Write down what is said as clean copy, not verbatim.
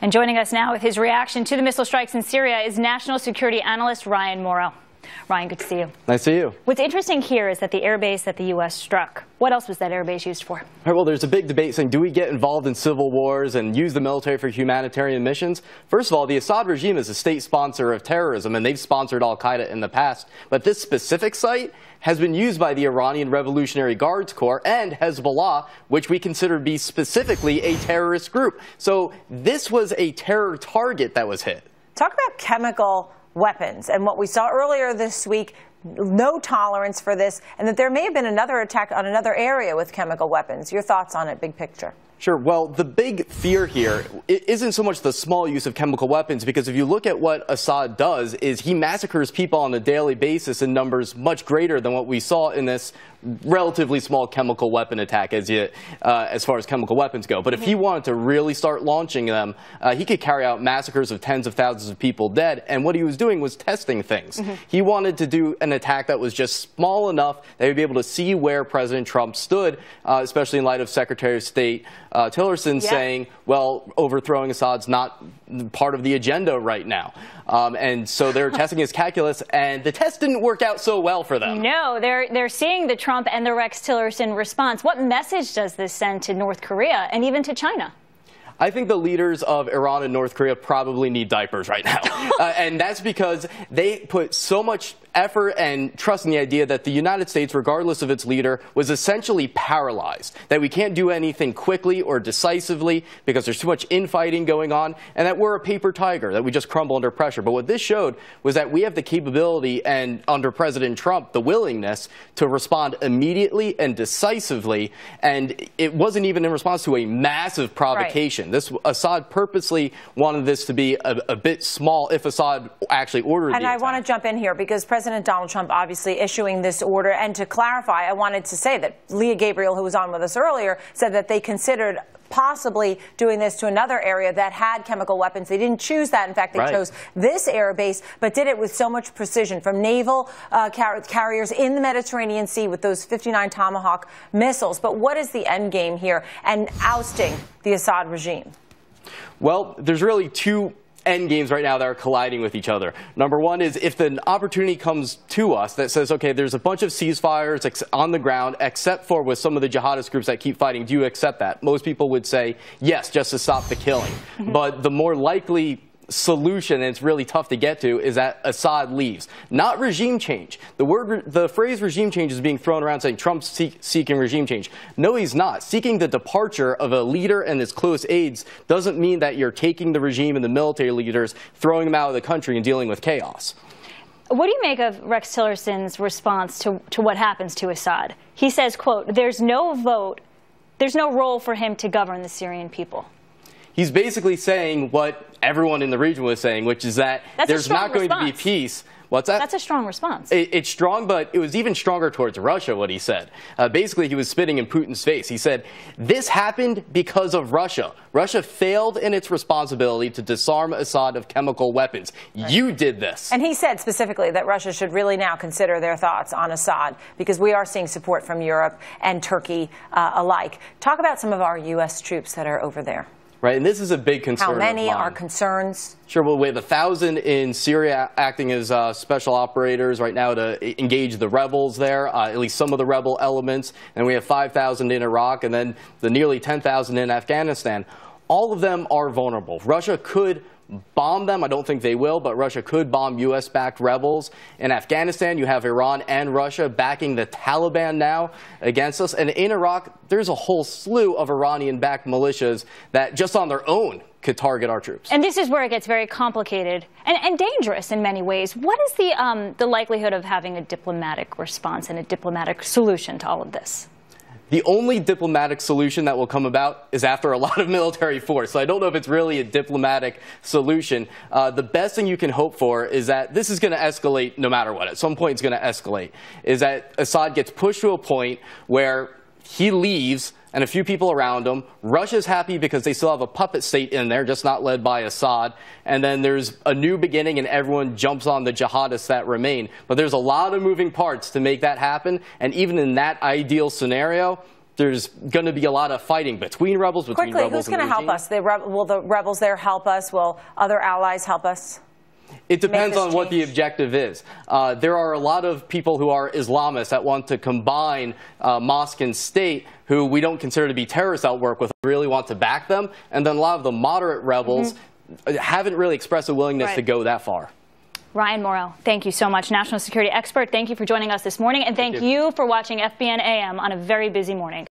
And joining us now with his reaction to the missile strikes in Syria is national security analyst Ryan Mauro. Ryan, good to see you. Nice to see you. What's interesting here is that the airbase that the U.S. struck, what else was that airbase used for? Well, there's a big debate saying, do we get involved in civil wars and use the military for humanitarian missions? First of all, the Assad regime is a state sponsor of terrorism, and they've sponsored al-Qaeda in the past. But this specific site has been used by the Iranian Revolutionary Guards Corps and Hezbollah, which we consider to be specifically a terrorist group. So this was a terror target that was hit. Talk about chemical weapons and what we saw earlier this week, no tolerance for this, and that there may have been another attack on another area with chemical weapons. Your thoughts on it, big picture? Sure. Well, the big fear here isn't so much the small use of chemical weapons, because if you look at what Assad does, is he massacres people on a daily basis in numbers much greater than what we saw in this relatively small chemical weapon attack as far as chemical weapons go. But if he wanted to really start launching them, he could carry out massacres of tens of thousands of people dead. And what he was doing was testing things. He wanted to do an attack that was just small enough that he would be able to see where President Trump stood, especially in light of Secretary of State Tillerson saying, well, overthrowing Assad's not part of the agenda right now. And so they're testing his calculus, and the test didn't work out so well for them. No, they're seeing the Trump and the Rex Tillerson response. What message does this send to North Korea and even to China? I think the leaders of Iran and North Korea probably need diapers right now. And that's because they put so much effort and trust in the idea that the United States, regardless of its leader, was essentially paralyzed, that we can't do anything quickly or decisively because there's too much infighting going on, and that we're a paper tiger, that we just crumble under pressure. But what this showed was that we have the capability and, under President Trump, the willingness to respond immediately and decisively, and it wasn't even in response to a massive provocation. This Assad purposely wanted this to be a bit small if Assad actually ordered the attack. And I want to jump in here because President Donald Trump obviously issuing this order. And to clarify, I wanted to say that Leah Gabriel, who was on with us earlier, said that they considered possibly doing this to another area that had chemical weapons. They didn't choose that. In fact, they chose this air base, but did it with so much precision from naval carriers in the Mediterranean Sea with those 59 Tomahawk missiles. But what is the end game here and ousting the Assad regime? Well, there's really two end games right now that are colliding with each other. Number one is if an opportunity comes to us that says, okay, there's a bunch of ceasefires on the ground, except for with some of the jihadist groups that keep fighting, do you accept that? Most people would say yes, just to stop the killing. But the more likely solution, and it's really tough to get to, is that Assad leaves. Not regime change. The phrase regime change is being thrown around saying Trump's seeking regime change. No, he's not. Seeking the departure of a leader and his close aides doesn't mean that you're taking the regime and the military leaders, throwing them out of the country and dealing with chaos. What do you make of Rex Tillerson's response to what happens to Assad? He says, quote, there's no role for him to govern the Syrian people. He's basically saying what everyone in the region was saying, which is that there's not going to be peace. What's that? That's a strong response. It's strong, but it was even stronger towards Russia, what he said. Basically, he was spitting in Putin's face. He said, this happened because of Russia. Russia failed in its responsibility to disarm Assad of chemical weapons. You did this. And he said specifically that Russia should really now consider their thoughts on Assad, because we are seeing support from Europe and Turkey alike. Talk about some of our U.S. troops that are over there. Right, and this is a big concern. How many are concerns? Sure, well, we have 1,000 in Syria acting as special operators right now to engage the rebels there, at least some of the rebel elements. And we have 5,000 in Iraq, and then the nearly 10,000 in Afghanistan. All of them are vulnerable. Russia could bomb them. I don't think they will, but Russia could bomb U.S.-backed rebels. In Afghanistan, you have Iran and Russia backing the Taliban now against us. And in Iraq, there's a whole slew of Iranian-backed militias that just on their own could target our troops. And this is where it gets very complicated and dangerous in many ways. What is the likelihood of having a diplomatic response and a diplomatic solution to all of this? The only diplomatic solution that will come about is after a lot of military force. So I don't know if it's really a diplomatic solution. The best thing you can hope for is that this is going to escalate no matter what. At some point it's going to escalate. Is that Assad gets pushed to a point where he leaves and a few people around him. Russia's happy because they still have a puppet state in there, just not led by Assad. And then there's a new beginning and everyone jumps on the jihadists that remain. But there's a lot of moving parts to make that happen. And even in that ideal scenario, there's going to be a lot of fighting between rebels, between Quickly, rebels who's going to help us? Will the rebels there help us? Will other allies help us? It depends on what the objective is. There are a lot of people who are Islamists that want to combine mosque and state, who we don't consider to be terrorist outwork with, really want to back them. And then a lot of the moderate rebels haven't really expressed a willingness to go that far. Ryan Maurel, thank you so much. National security expert, thank you for joining us this morning. And thank you for watching FBN AM on a very busy morning.